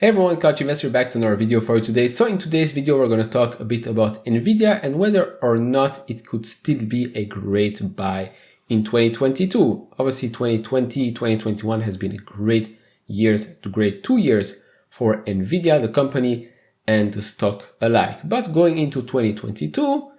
Hey everyone, Couch Investor back to another video for you today. So in today's video, we're going to talk a bit about Nvidia and whether or not it could still be a great buy in 2022. Obviously 2020, 2021 has been a great 2 years for Nvidia, the company and the stock alike. But going into 2022,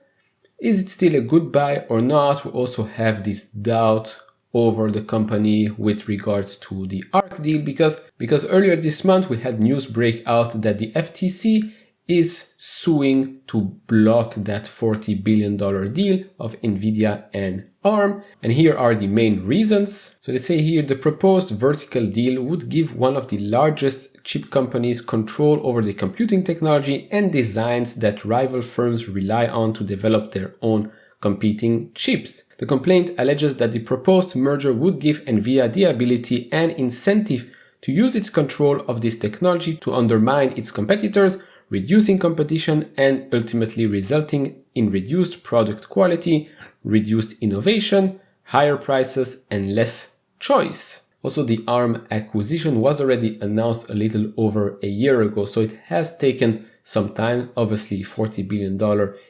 is it still a good buy or not? We also have this doubt over the company with regards to the ARC deal because earlier this month we had news break out that the FTC is suing to block that $40 billion deal of Nvidia and ARM. And here are the main reasons. So they say here the proposed vertical deal would give one of the largest chip companies control over the computing technology and designs that rival firms rely on to develop their own competing chips. The complaint alleges that the proposed merger would give Nvidia the ability and incentive to use its control of this technology to undermine its competitors, reducing competition and ultimately resulting in reduced product quality, reduced innovation, higher prices, and less choice. Also, the ARM acquisition was already announced a little over a year ago, so it has taken some time. Obviously, $40 billion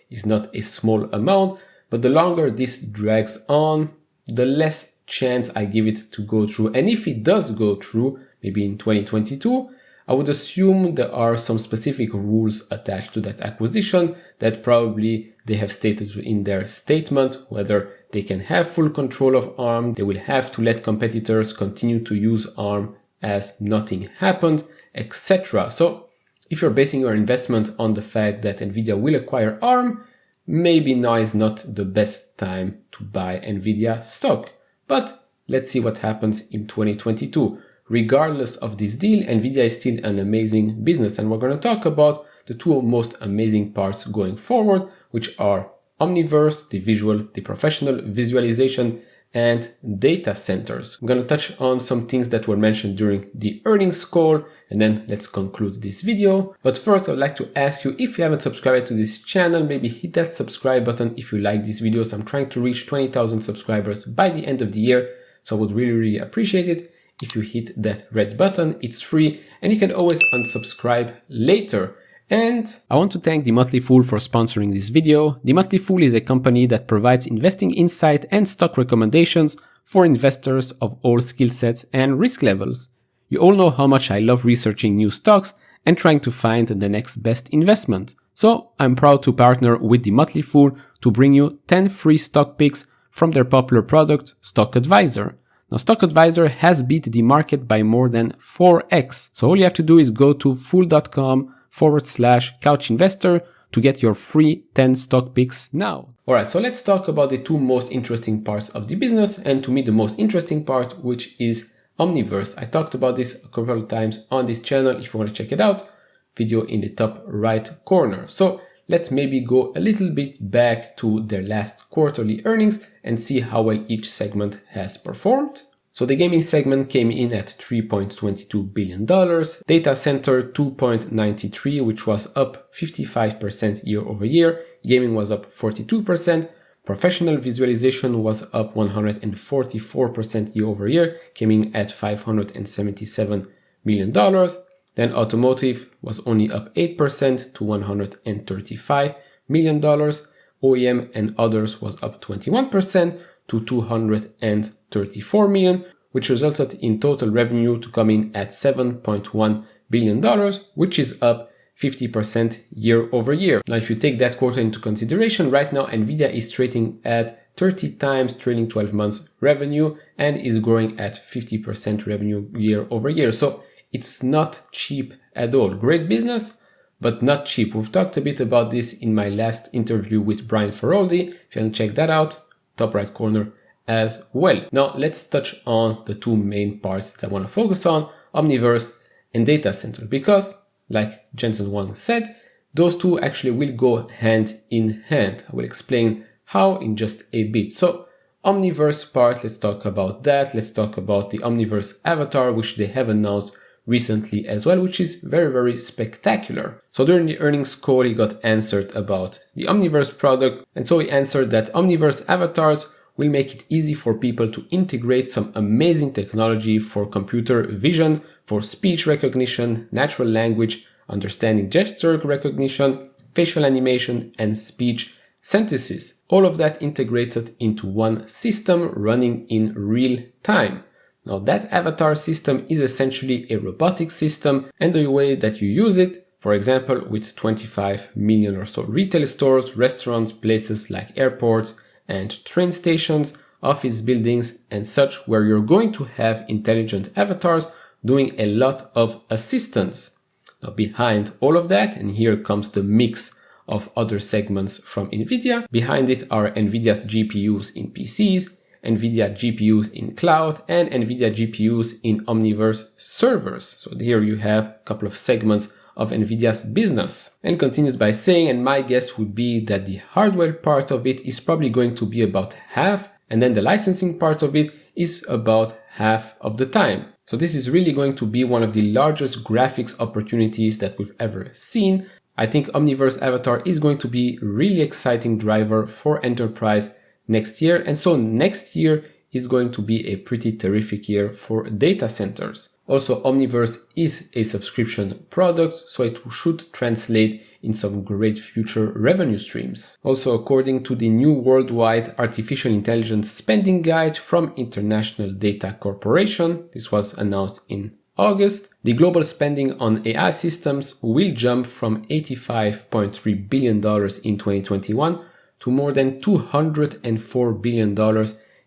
is not a small amount, but the longer this drags on, the less chance I give it to go through. And if it does go through, maybe in 2022, I would assume there are some specific rules attached to that acquisition that probably they have stated in their statement, whether they can have full control of ARM, they will have to let competitors continue to use ARM as nothing happened, etc. So if you're basing your investment on the fact that Nvidia will acquire ARM, maybe now is not the best time to buy Nvidia stock. But let's see what happens in 2022. Regardless of this deal, Nvidia is still an amazing business, and we're going to talk about the two most amazing parts going forward, which are Omniverse, the professional visualization, and data centers. I'm going to touch on some things that were mentioned during the earnings call, and then let's conclude this video. But first, I'd like to ask you, if you haven't subscribed to this channel, maybe hit that subscribe button if you like these videos. I'm trying to reach 20,000 subscribers by the end of the year, so I would really appreciate it if you hit that red button. It's free, and you can always unsubscribe later. And I want to thank The Motley Fool for sponsoring this video. The Motley Fool is a company that provides investing insight and stock recommendations for investors of all skill sets and risk levels. You all know how much I love researching new stocks and trying to find the next best investment. So I'm proud to partner with The Motley Fool to bring you 10 free stock picks from their popular product, Stock Advisor. Now, Stock Advisor has beat the market by more than 4x. So all you have to do is go to fool.com/couchinvestor to get your free 10 stock picks now. Alright, so let's talk about the two most interesting parts of the business, and to me the most interesting part, which is Omniverse. I talked about this a couple of times on this channel. If you want to check it out, video in the top right corner. So let's maybe go a little bit back to their last quarterly earnings and see how well each segment has performed. So the gaming segment came in at $3.22 billion, data center 2.93, which was up 55% year over year, gaming was up 42%, professional visualization was up 144% year over year, came in at $577 million. Then automotive was only up 8% to $135 million. OEM and others was up 21% to $234 million, which resulted in total revenue to come in at $7.1 billion, which is up 50% year over year. Now, if you take that quarter into consideration, right now Nvidia is trading at 30 times trailing 12 months revenue and is growing at 50% revenue year over year. So it's not cheap at all. Great business, but not cheap. We've talked a bit about this in my last interview with Brian Feroldi. If you haven't checked that out, top right corner as well. Now let's touch on the two main parts that I want to focus on, Omniverse and data center, because like Jensen Huang said, those two actually will go hand in hand. I will explain how in just a bit. So Omniverse part, let's talk about that. Let's talk about the Omniverse Avatar, which they have announced recently as well, which is very spectacular. So during the earnings call, he got answered about the Omniverse product, and so he answered that Omniverse avatars will make it easy for people to integrate some amazing technology for computer vision, for speech recognition, natural language, understanding gesture recognition, facial animation, and speech synthesis. All of that integrated into one system running in real time. Now that avatar system is essentially a robotic system, and the way that you use it, for example, with 25 million or so retail stores, restaurants, places like airports and train stations, office buildings and such, where you're going to have intelligent avatars doing a lot of assistance. Now behind all of that, and here comes the mix of other segments from Nvidia, behind it are Nvidia's GPUs in PCs, Nvidia GPUs in cloud, and Nvidia GPUs in Omniverse servers. So here you have a couple of segments of Nvidia's business. And continues by saying, and my guess would be that the hardware part of it is probably going to be about half, and then the licensing part of it is about half of the time. So this is really going to be one of the largest graphics opportunities that we've ever seen. I think Omniverse Avatar is going to be a really exciting driver for enterprise next year, and so next year is going to be a pretty terrific year for data centers. Also, Omniverse is a subscription product, so it should translate in some great future revenue streams. Also, according to the new worldwide artificial intelligence spending guide from International Data Corporation, this was announced in August, the global spending on AI systems will jump from $85.3 billion in 2021 to more than $204 billion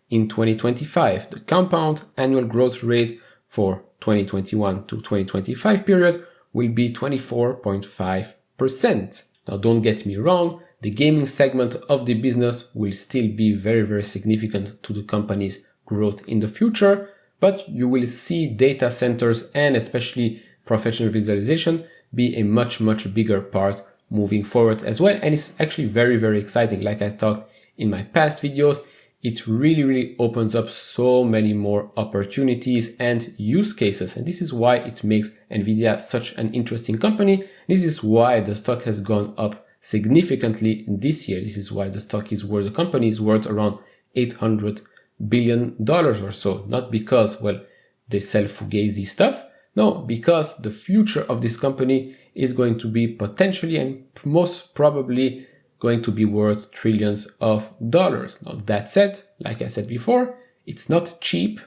in 2025. The compound annual growth rate for 2021 to 2025 period will be 24.5%. Now don't get me wrong, the gaming segment of the business will still be very significant to the company's growth in the future, but you will see data centers and especially professional visualization be a much bigger part moving forward as well. And it's actually very exciting. Like I talked in my past videos, it really opens up so many more opportunities and use cases. And this is why it makes Nvidia such an interesting company. This is why the stock has gone up significantly this year. This is why the stock is worth, the company is worth around $800 billion or so. Not because, well, they sell fugazi stuff. No, because the future of this company is going to be potentially and most probably going to be worth trillions of dollars. Now that said, like I said before, it's not cheap,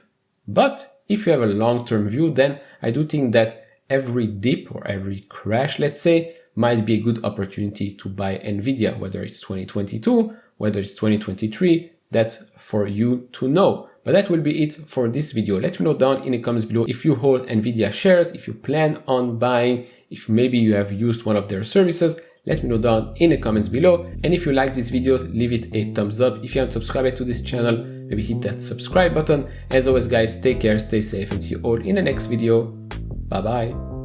but if you have a long-term view, then I do think that every dip or every crash, let's say, might be a good opportunity to buy Nvidia, whether it's 2022, whether it's 2023, that's for you to know. But that will be it for this video. Let me know down in the comments below if you hold Nvidia shares, if you plan on buying, if maybe you have used one of their services. Let me know down in the comments below. And if you like these videos, leave it a thumbs up. If you haven't subscribed to this channel, maybe hit that subscribe button. As always guys, take care, stay safe, and see you all in the next video. Bye bye.